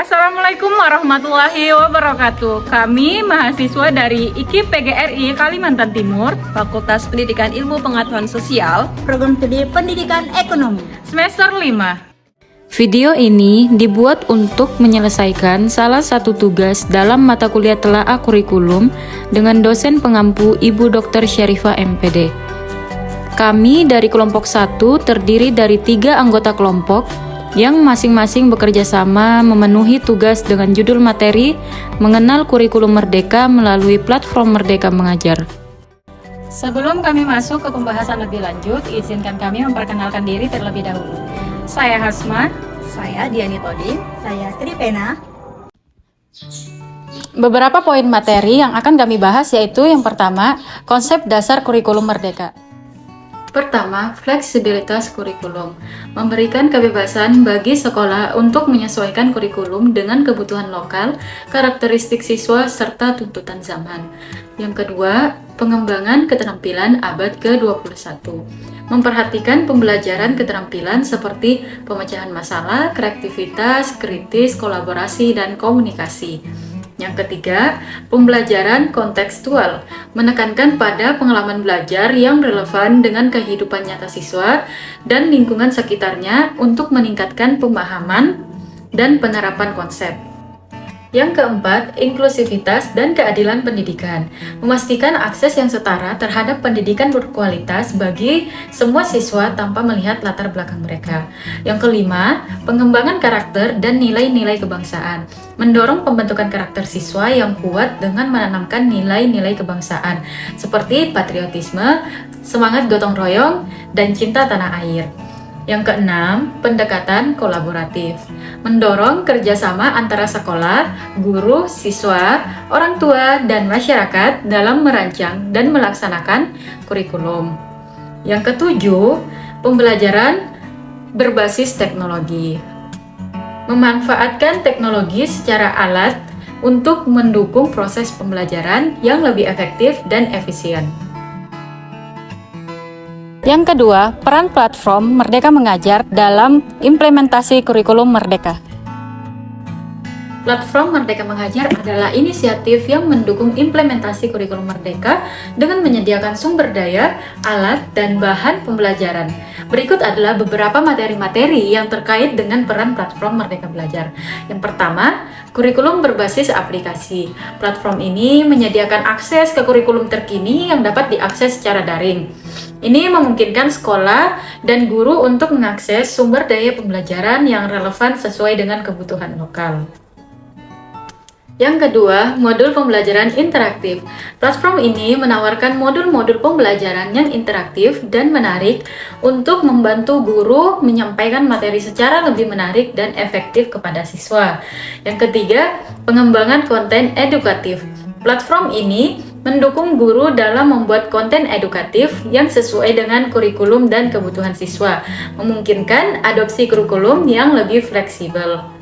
Assalamualaikum warahmatullahi wabarakatuh. Kami mahasiswa dari IKIP PGRI Kalimantan Timur, Fakultas Pendidikan Ilmu Pengetahuan Sosial, Program Studi Pendidikan Ekonomi, semester 5. Video ini dibuat untuk menyelesaikan salah satu tugas dalam mata kuliah telaah kurikulum dengan dosen pengampu Ibu Dr. Syarifah MPD. Kami dari kelompok 1 terdiri dari 3 anggota kelompok yang masing-masing bekerja sama memenuhi tugas dengan judul materi mengenal kurikulum Merdeka melalui platform Merdeka Mengajar. Sebelum kami masuk ke pembahasan lebih lanjut, izinkan kami memperkenalkan diri terlebih dahulu. Saya Hasma. saya Diani Toding, saya Tripena. Beberapa poin materi yang akan kami bahas yaitu yang pertama, konsep dasar kurikulum Merdeka. Pertama, fleksibilitas kurikulum. Memberikan kebebasan bagi sekolah untuk menyesuaikan kurikulum dengan kebutuhan lokal, karakteristik siswa, serta tuntutan zaman. Yang kedua, pengembangan keterampilan abad ke-21. Memperhatikan pembelajaran keterampilan seperti pemecahan masalah, kreativitas, kritis, kolaborasi, dan komunikasi. Yang ketiga, pembelajaran kontekstual, menekankan pada pengalaman belajar yang relevan dengan kehidupan nyata siswa dan lingkungan sekitarnya untuk meningkatkan pemahaman dan penerapan konsep. Yang keempat, inklusivitas dan keadilan pendidikan, memastikan akses yang setara terhadap pendidikan berkualitas bagi semua siswa tanpa melihat latar belakang mereka. Yang kelima, pengembangan karakter dan nilai-nilai kebangsaan, mendorong pembentukan karakter siswa yang kuat dengan menanamkan nilai-nilai kebangsaan seperti patriotisme, semangat gotong royong, dan cinta tanah air. Yang keenam, pendekatan kolaboratif, mendorong kerjasama antara sekolah, guru, siswa, orang tua, dan masyarakat dalam merancang dan melaksanakan kurikulum. Yang ketujuh, pembelajaran berbasis teknologi, memanfaatkan teknologi secara alat untuk mendukung proses pembelajaran yang lebih efektif dan efisien. Yang kedua, peran platform Merdeka Mengajar dalam implementasi kurikulum Merdeka. Platform Merdeka Mengajar adalah inisiatif yang mendukung implementasi kurikulum Merdeka dengan menyediakan sumber daya, alat, dan bahan pembelajaran. Berikut adalah beberapa materi-materi yang terkait dengan peran platform Merdeka Belajar. Yang pertama, kurikulum berbasis aplikasi. Platform ini menyediakan akses ke kurikulum terkini yang dapat diakses secara daring. Ini memungkinkan sekolah dan guru untuk mengakses sumber daya pembelajaran yang relevan sesuai dengan kebutuhan lokal. Yang kedua, modul pembelajaran interaktif. Platform ini menawarkan modul-modul pembelajaran yang interaktif dan menarik untuk membantu guru menyampaikan materi secara lebih menarik dan efektif kepada siswa. Yang ketiga, pengembangan konten edukatif. Platform ini mendukung guru dalam membuat konten edukatif yang sesuai dengan kurikulum dan kebutuhan siswa, memungkinkan adopsi kurikulum yang lebih fleksibel.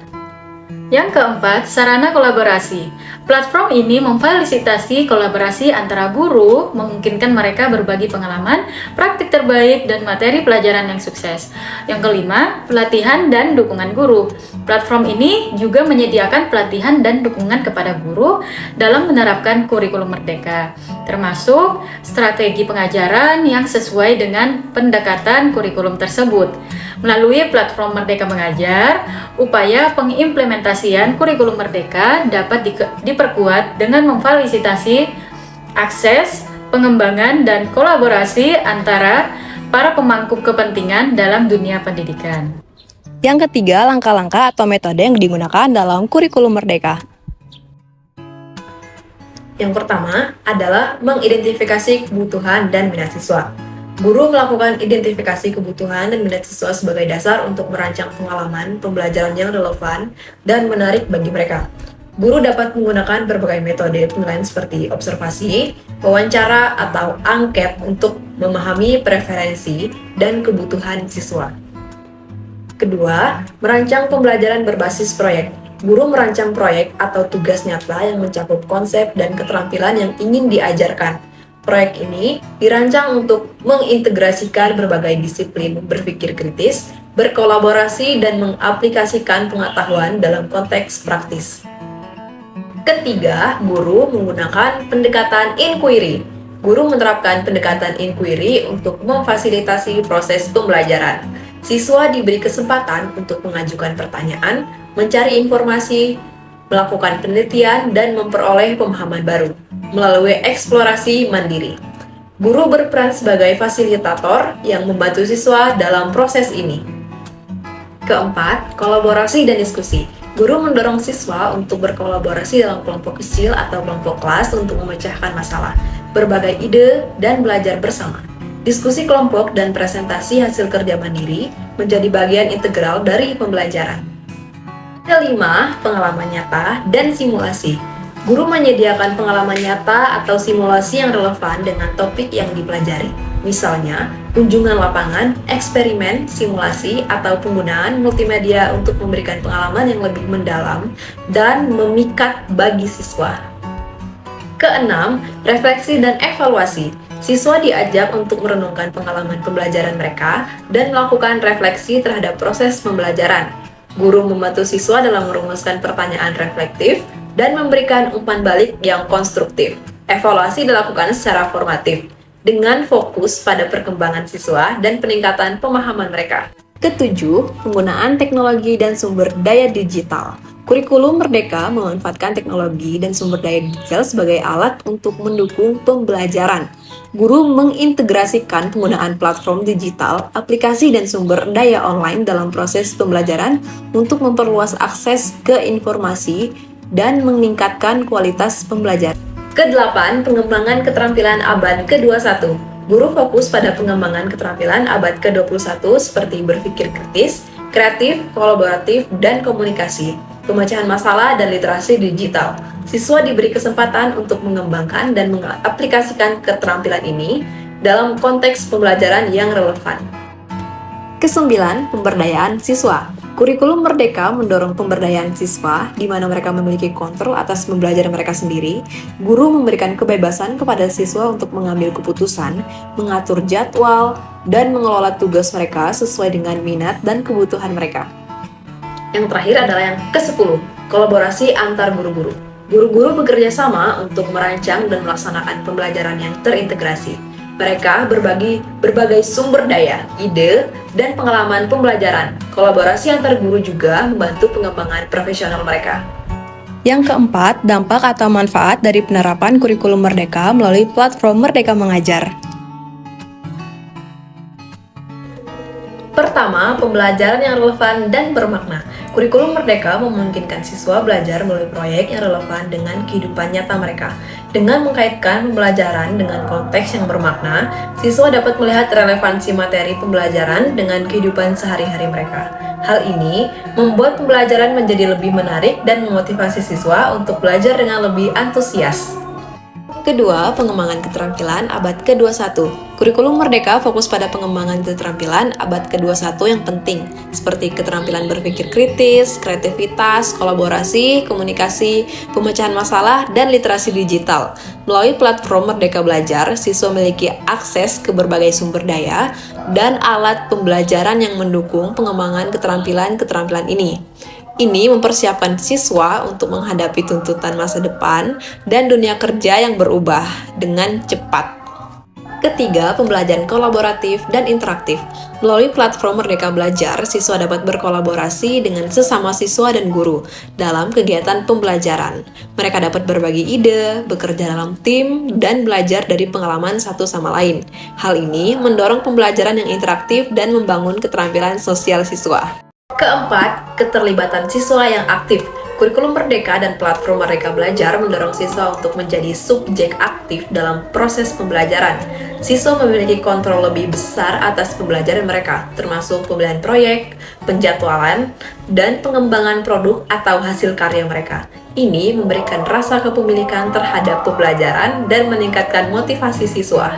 Yang keempat, sarana kolaborasi. Platform ini memfasilitasi kolaborasi antara guru, memungkinkan mereka berbagi pengalaman, praktik terbaik, dan materi pelajaran yang sukses. Yang kelima, pelatihan dan dukungan guru. Platform ini juga menyediakan pelatihan dan dukungan kepada guru dalam menerapkan kurikulum Merdeka, termasuk strategi pengajaran yang sesuai dengan pendekatan kurikulum tersebut. Melalui platform Merdeka Mengajar, upaya pengimplementasian kurikulum Merdeka dapat diperkuat dengan memfasilitasi akses, pengembangan, dan kolaborasi antara para pemangku kepentingan dalam dunia pendidikan. Yang ketiga, langkah-langkah atau metode yang digunakan dalam kurikulum Merdeka. Yang pertama adalah mengidentifikasi kebutuhan dan minat siswa. Guru melakukan identifikasi kebutuhan dan minat siswa sebagai dasar untuk merancang pengalaman pembelajaran yang relevan dan menarik bagi mereka. Guru dapat menggunakan berbagai metode penilaian seperti observasi, wawancara, atau angket untuk memahami preferensi dan kebutuhan siswa. Kedua, merancang pembelajaran berbasis proyek. Guru merancang proyek atau tugas nyata yang mencakup konsep dan keterampilan yang ingin diajarkan. Proyek ini dirancang untuk mengintegrasikan berbagai disiplin berpikir kritis, berkolaborasi dan mengaplikasikan pengetahuan dalam konteks praktis. Ketiga, guru menggunakan pendekatan inquiry. Guru menerapkan pendekatan inquiry untuk memfasilitasi proses pembelajaran. Siswa diberi kesempatan untuk mengajukan pertanyaan, mencari informasi, melakukan penelitian, dan memperoleh pemahaman baru melalui eksplorasi mandiri. Guru berperan sebagai fasilitator yang membantu siswa dalam proses ini. Keempat, kolaborasi dan diskusi. Guru mendorong siswa untuk berkolaborasi dalam kelompok kecil atau kelompok kelas untuk memecahkan masalah, berbagai ide, dan belajar bersama. Diskusi kelompok dan presentasi hasil kerja mandiri menjadi bagian integral dari pembelajaran. Kelima, pengalaman nyata dan simulasi. Guru menyediakan pengalaman nyata atau simulasi yang relevan dengan topik yang dipelajari. Misalnya, kunjungan lapangan, eksperimen, simulasi, atau penggunaan multimedia untuk memberikan pengalaman yang lebih mendalam dan memikat bagi siswa. Keenam, refleksi dan evaluasi. Siswa diajak untuk merenungkan pengalaman pembelajaran mereka dan melakukan refleksi terhadap proses pembelajaran. Guru membantu siswa dalam merumuskan pertanyaan reflektif dan memberikan umpan balik yang konstruktif. Evaluasi dilakukan secara formatif, dengan fokus pada perkembangan siswa dan peningkatan pemahaman mereka. Ketujuh, penggunaan teknologi dan sumber daya digital. Kurikulum Merdeka memanfaatkan teknologi dan sumber daya digital sebagai alat untuk mendukung pembelajaran. Guru mengintegrasikan penggunaan platform digital, aplikasi, dan sumber daya online dalam proses pembelajaran untuk memperluas akses ke informasi dan meningkatkan kualitas pembelajaran. Kedelapan, pengembangan keterampilan abad ke-21. Guru fokus pada pengembangan keterampilan abad ke-21 seperti berpikir kritis, kreatif, kolaboratif, dan komunikasi, pemecahan masalah, dan literasi digital. Siswa diberi kesempatan untuk mengembangkan dan mengaplikasikan keterampilan ini dalam konteks pembelajaran yang relevan. Kesembilan, pemberdayaan siswa. Kurikulum Merdeka mendorong pemberdayaan siswa, di mana mereka memiliki kontrol atas pembelajaran mereka sendiri. Guru memberikan kebebasan kepada siswa untuk mengambil keputusan, mengatur jadwal, dan mengelola tugas mereka sesuai dengan minat dan kebutuhan mereka. Yang terakhir adalah yang ke-10, kolaborasi antar guru-guru. Guru-guru bekerja sama untuk merancang dan melaksanakan pembelajaran yang terintegrasi. Mereka berbagi berbagai sumber daya, ide, dan pengalaman pembelajaran. Kolaborasi antar guru juga membantu pengembangan profesional mereka. Yang keempat, dampak atau manfaat dari penerapan kurikulum Merdeka melalui platform Merdeka Mengajar. Pertama, pembelajaran yang relevan dan bermakna. Kurikulum Merdeka memungkinkan siswa belajar melalui proyek yang relevan dengan kehidupan nyata mereka. Dengan mengkaitkan pembelajaran dengan konteks yang bermakna, siswa dapat melihat relevansi materi pembelajaran dengan kehidupan sehari-hari mereka. Hal ini membuat pembelajaran menjadi lebih menarik dan memotivasi siswa untuk belajar dengan lebih antusias. Kedua, pengembangan keterampilan abad ke-21. Kurikulum Merdeka fokus pada pengembangan keterampilan abad ke-21 yang penting, seperti keterampilan berpikir kritis, kreativitas, kolaborasi, komunikasi, pemecahan masalah, dan literasi digital. Melalui platform Merdeka Belajar, siswa memiliki akses ke berbagai sumber daya dan alat pembelajaran yang mendukung pengembangan keterampilan-keterampilan ini. Ini mempersiapkan siswa untuk menghadapi tuntutan masa depan dan dunia kerja yang berubah dengan cepat. Ketiga, pembelajaran kolaboratif dan interaktif. Melalui platform Merdeka Belajar, siswa dapat berkolaborasi dengan sesama siswa dan guru dalam kegiatan pembelajaran. Mereka dapat berbagi ide, bekerja dalam tim, dan belajar dari pengalaman satu sama lain. Hal ini mendorong pembelajaran yang interaktif dan membangun keterampilan sosial siswa. Keempat, keterlibatan siswa yang aktif. Kurikulum Merdeka dan platform Merdeka Belajar mendorong siswa untuk menjadi subjek aktif dalam proses pembelajaran. Siswa memiliki kontrol lebih besar atas pembelajaran mereka, termasuk pemilihan proyek, penjadwalan, dan pengembangan produk atau hasil karya mereka. Ini memberikan rasa kepemilikan terhadap pembelajaran dan meningkatkan motivasi siswa.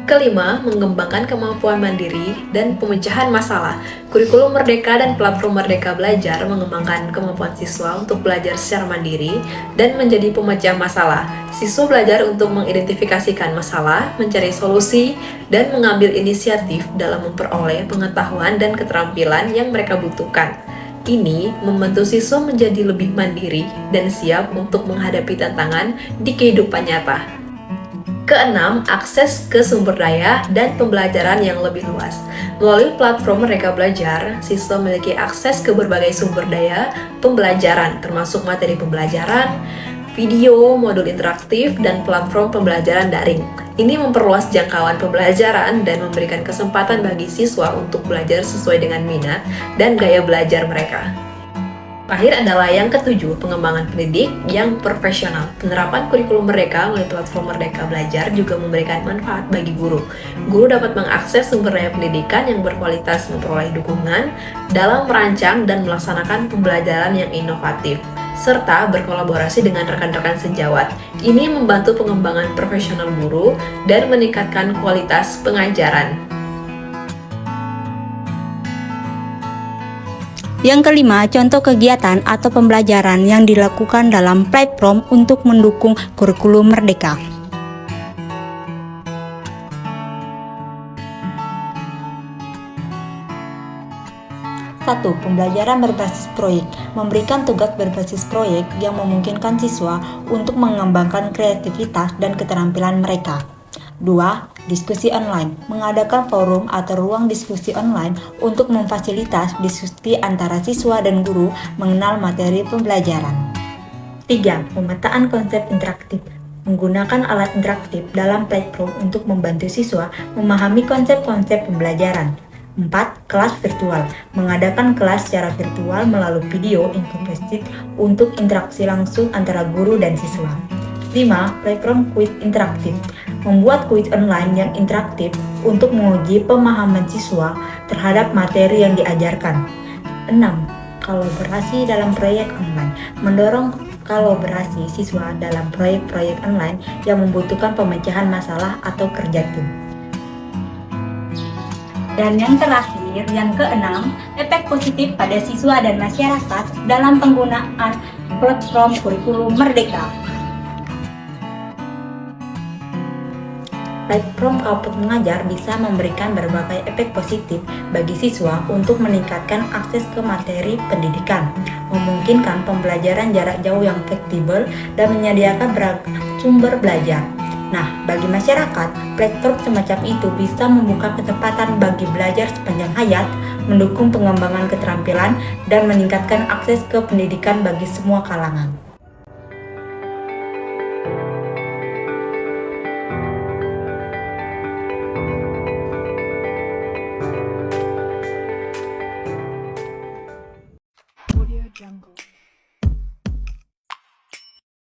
Kelima, mengembangkan kemampuan mandiri dan pemecahan masalah. Kurikulum Merdeka dan platform Merdeka Belajar mengembangkan kemampuan siswa untuk belajar secara mandiri dan menjadi pemecah masalah. Siswa belajar untuk mengidentifikasikan masalah, mencari solusi, dan mengambil inisiatif dalam memperoleh pengetahuan dan keterampilan yang mereka butuhkan. Ini membantu siswa menjadi lebih mandiri dan siap untuk menghadapi tantangan di kehidupan nyata. Keenam, akses ke sumber daya dan pembelajaran yang lebih luas. Melalui platform Merdeka Belajar, siswa memiliki akses ke berbagai sumber daya pembelajaran, termasuk materi pembelajaran, video, modul interaktif, dan platform pembelajaran daring. Ini memperluas jangkauan pembelajaran dan memberikan kesempatan bagi siswa untuk belajar sesuai dengan minat dan gaya belajar mereka. Terakhir adalah yang ketujuh, pengembangan pendidik yang profesional. Penerapan kurikulum Merdeka melalui platform Merdeka Belajar juga memberikan manfaat bagi guru. Guru dapat mengakses sumber daya pendidikan yang berkualitas, memperoleh dukungan dalam merancang dan melaksanakan pembelajaran yang inovatif, serta berkolaborasi dengan rekan-rekan sejawat. Ini membantu pengembangan profesional guru dan meningkatkan kualitas pengajaran. Yang kelima, contoh kegiatan atau pembelajaran yang dilakukan dalam platform untuk mendukung kurikulum Merdeka. Satu, pembelajaran berbasis proyek. Memberikan tugas berbasis proyek yang memungkinkan siswa untuk mengembangkan kreativitas dan keterampilan mereka. 2. Diskusi online. Mengadakan forum atau ruang diskusi online untuk memfasilitas diskusi antara siswa dan guru mengenal materi pembelajaran. 3. Pemetaan konsep interaktif. Menggunakan alat interaktif dalam platform untuk membantu siswa memahami konsep-konsep pembelajaran. 4. Kelas virtual. Mengadakan kelas secara virtual melalui video interaktif untuk interaksi langsung antara guru dan siswa. 5. Platform kuis interaktif. Membuat kuis online yang interaktif untuk menguji pemahaman siswa terhadap materi yang diajarkan. 6. Kolaborasi dalam proyek online. Mendorong kolaborasi siswa dalam proyek-proyek online yang membutuhkan pemecahan masalah atau kerja tim. Dan yang terakhir, yang keenam, efek positif pada siswa dan masyarakat dalam penggunaan platform kurikulum Merdeka. Platform Kaput Mengajar bisa memberikan berbagai efek positif bagi siswa untuk meningkatkan akses ke materi pendidikan, memungkinkan pembelajaran jarak jauh yang fleksibel, dan menyediakan beragam sumber belajar. Nah, bagi masyarakat, platform semacam itu bisa membuka kesempatan bagi belajar sepanjang hayat, mendukung pengembangan keterampilan, dan meningkatkan akses ke pendidikan bagi semua kalangan. Audio Jungle.